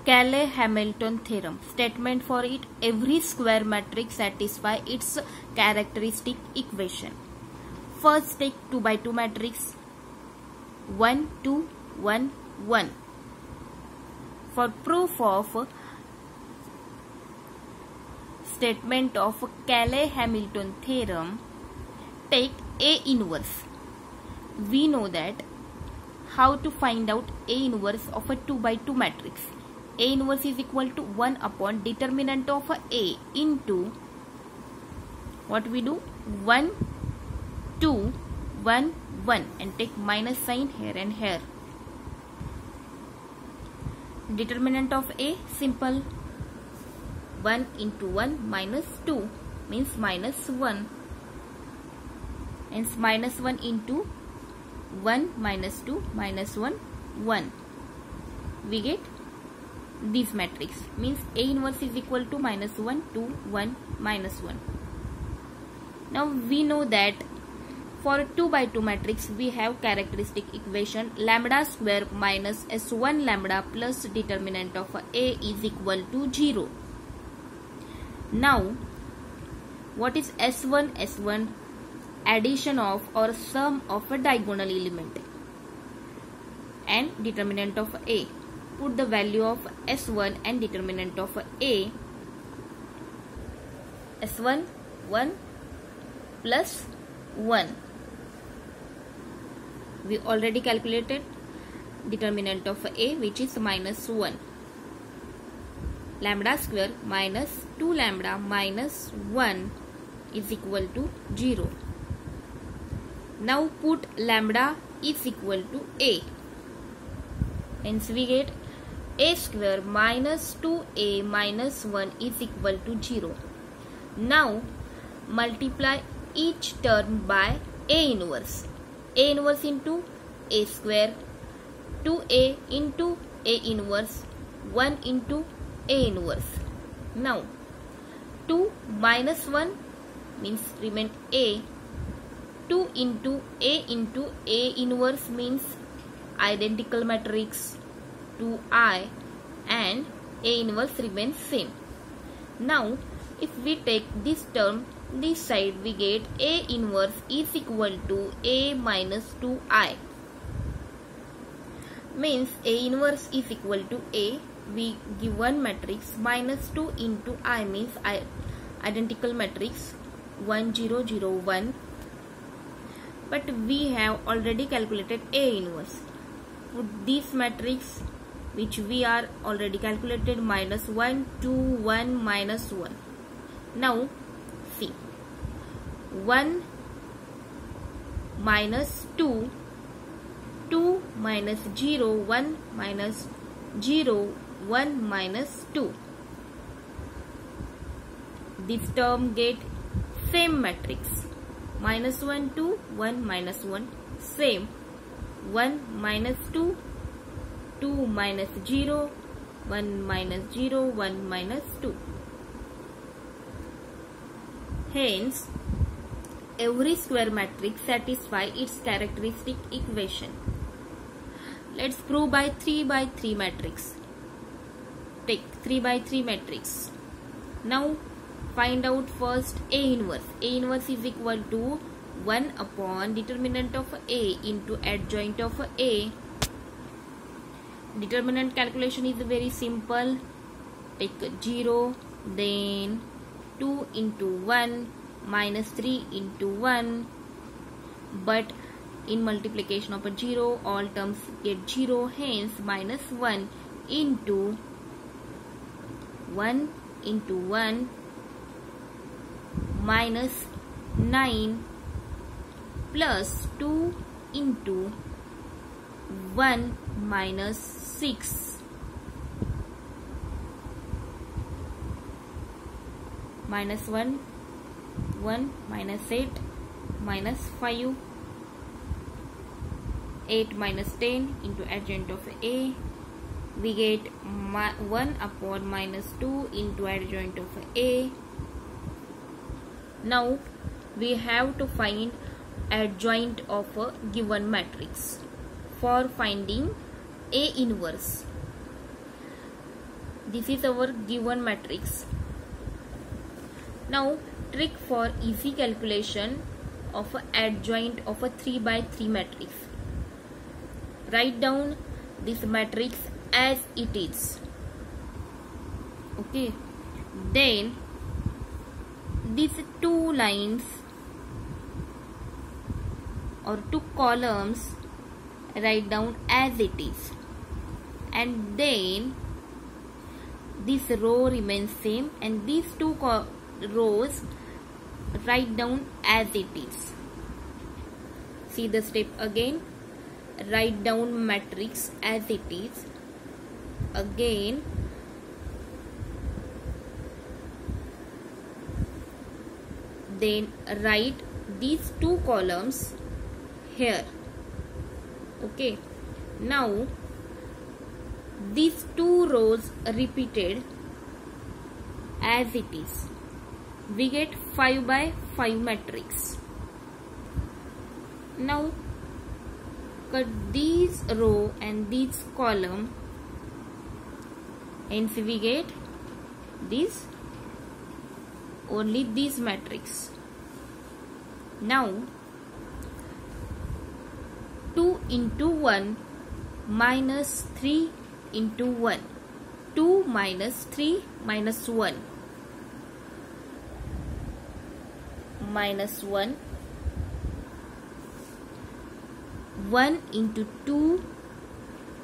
Cayley-Hamilton theorem. Statement for it: every square matrix satisfies its characteristic equation. First, take 2 by 2 matrix 1 2 1 1. For proof of statement of Cayley-Hamilton theorem, take A inverse. We know that how to find out A inverse of a 2 by 2 matrix. A inverse is equal to 1 upon determinant of A into what we do 1 2 1 1 and take minus sign here and here. Determinant of A, simple, 1 into 1 minus 2 means minus 1, and minus 1 into 1 minus 2 minus 1 1. We get this matrix, means A inverse is equal to minus 1 2 1 minus 1. Now we know that for a 2 by 2 matrix we have characteristic equation lambda square minus S1 lambda plus determinant of A is equal to 0. Now what is S1? S1 addition of or sum of a diagonal element and determinant of A. Put the value of S1 and determinant of A. S1 1 plus 1. We already calculated determinant of A, which is minus 1. Lambda square minus 2 lambda minus 1 is equal to 0. Now put lambda is equal to A. Hence we get A square minus 2A minus 1 is equal to 0. Now multiply each term by A inverse. A inverse into A square, 2A into A inverse, 1 into A inverse. Now 2 minus 1 means remain A. 2 into A inverse means identical matrix 2I, and A inverse remains same. Now if we take this term this side, we get A inverse is equal to A minus 2I. Means A inverse is equal to A. We give one matrix minus 2 into I means identical matrix 1 0 0 1. But we have already calculated A inverse. Put this matrix which we are already calculated minus 1 2 1 minus 1. Now see, 1 minus 2, 2 minus 0, 1 minus 0, 1 minus 2. This term get same matrix. Minus 1, 2, 1 minus 1, same. 1 minus 2, 2 minus 0, 1 minus 0, 1 minus 2. Hence, every square matrix satisfies its characteristic equation. Let's prove by 3 by 3 matrix. Take 3 by 3 matrix. Now find out first A inverse. A inverse is equal to 1 upon determinant of A into adjoint of A. Determinant calculation is very simple. Take 0, then 2 into 1 minus 3 into 1, but in multiplication of a 0 all terms get 0, hence minus 1 into 1 into 1 minus 9 plus 2 into 1 minus 6. Minus 1, 1 minus 8, minus 5, 8 minus 10 into adjoint of A. We get 1 upon minus 2 into adjoint of A. Now we have to find adjoint of a given matrix. For finding A inverse, This is our given matrix. Now trick for easy calculation of an adjoint of a 3 by 3 matrix. Write down this matrix as it is. Okay. Then these two lines or two columns write down as it is, and then this row remains same, and these two rows write down as it is. See the step again. Write down matrix as it is. Again then write these two columns here. Okay, now these two rows repeated as it is. We get 5 by 5 matrix. Now cut these row and these column, hence we get this, only this matrix. Now 2 into 1 minus 3 into 1. 2 minus 3 minus 1. Minus 1. 1 into 2.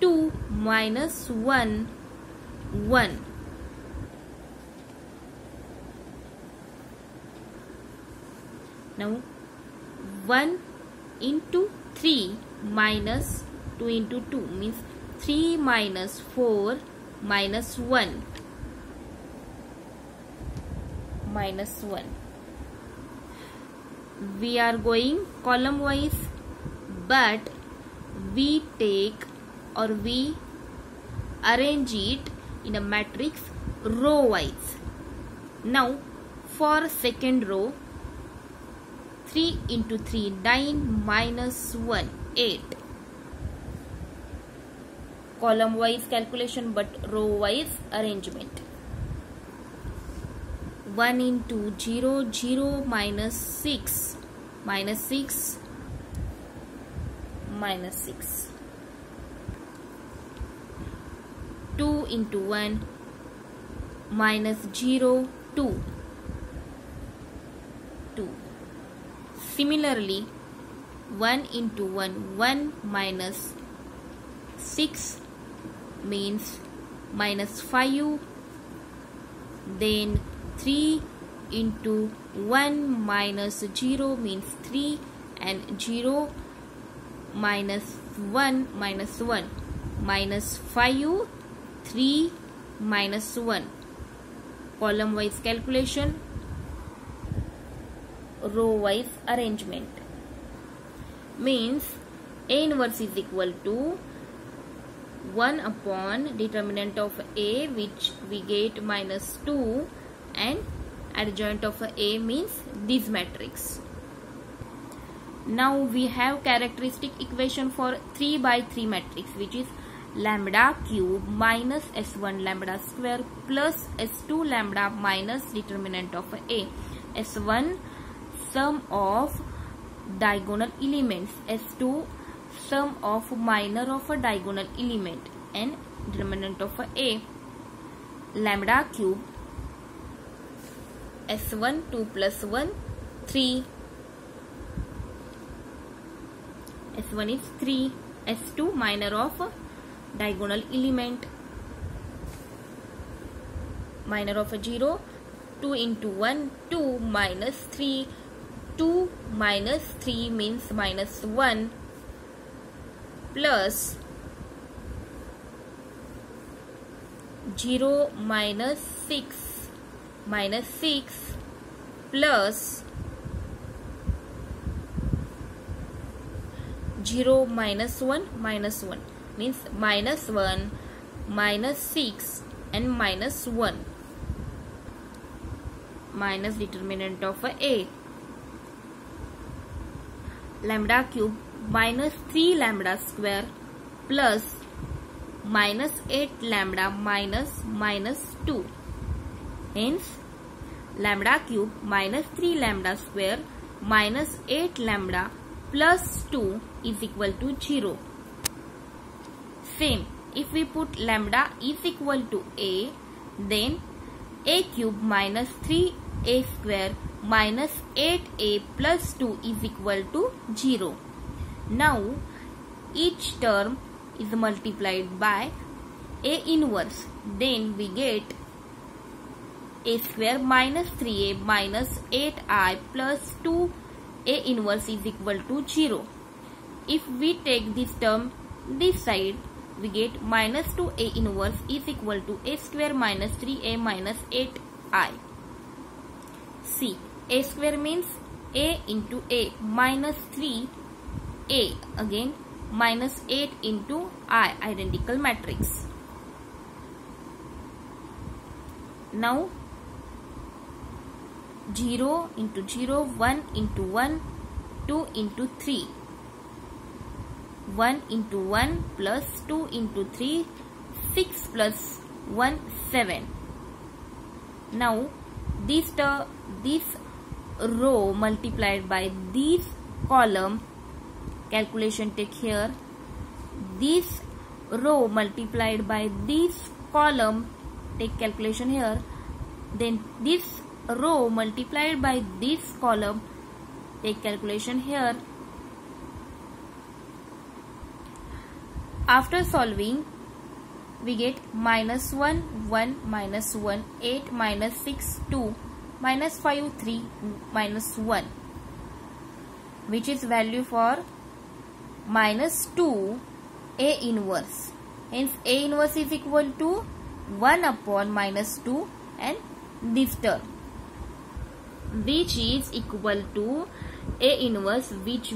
2 minus 1. 1. Now 1 into 3 minus 2 into 2 means 3 minus 4 minus 1. Minus 1. We are going column wise, but we take or we arrange it in a matrix row wise. Now for second row, 3 into 3 9 minus 1 8. Column wise calculation but row wise arrangement. 1 into 0 0 minus 6 minus 6 minus 6. 2 into 1 minus 0 2 2. Similarly 1 into 1 1 minus 6 means minus 5. Then 3 into 1 minus 0 means 3, and 0 minus 1 minus 1 minus 5 3 minus 1. Column wise calculation, row wise arrangement. Means A inverse is equal to 1 upon determinant of A, which we get minus 2, and adjoint of A means this matrix. Now we have characteristic equation for 3 by 3 matrix, which is lambda cube minus S1 lambda square plus S2 lambda minus determinant of A. S1 sum of diagonal elements, S2 sum of minor of a diagonal element, and determinant of A. Lambda cube S1 2 plus 1 3. S1 is 3. S2 minor of a diagonal element, minor of a 0. 2 into 1 2 minus 3. 2 minus 3 means minus 1 plus 0 minus 6 minus 6 plus 0 minus 1 minus 1 means minus 1 minus 6 and minus 1 minus determinant of A. Lambda cube minus 3 lambda square plus minus 8 lambda minus 2. Hence, lambda cube minus 3 lambda square minus 8 lambda plus 2 is equal to 0. Same, if we put lambda is equal to a, then a cube minus 3a square minus 8a plus 2 is equal to 0. Now, each term is multiplied by a inverse. Then we get a square minus 3a minus 8i plus 2a inverse is equal to 0. If we take this term this side, we get minus 2a inverse is equal to a square minus 3a minus 8i. See, a square means a into a minus 3a again minus 8 into I, identical matrix. Now 0 into 0, 1 into 1, 2 into 3, 1 into 1 plus 2 into 3, 6 plus 1, 7. Now this row multiplied by this column, calculation take here, this row multiplied by this column, take calculation here, then this row multiplied by this column, take calculation here. After solving, we get minus 1, 1, minus 1, 8, minus 6, 2, minus 5, 3, minus 1, which is value for minus 2 a inverse. Hence, a inverse is equal to 1 upon minus 2 and this term, which is equal to a inverse which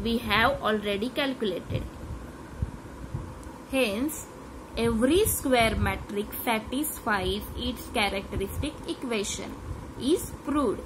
we have already calculated. Hence, every square matrix satisfies its characteristic equation is proved.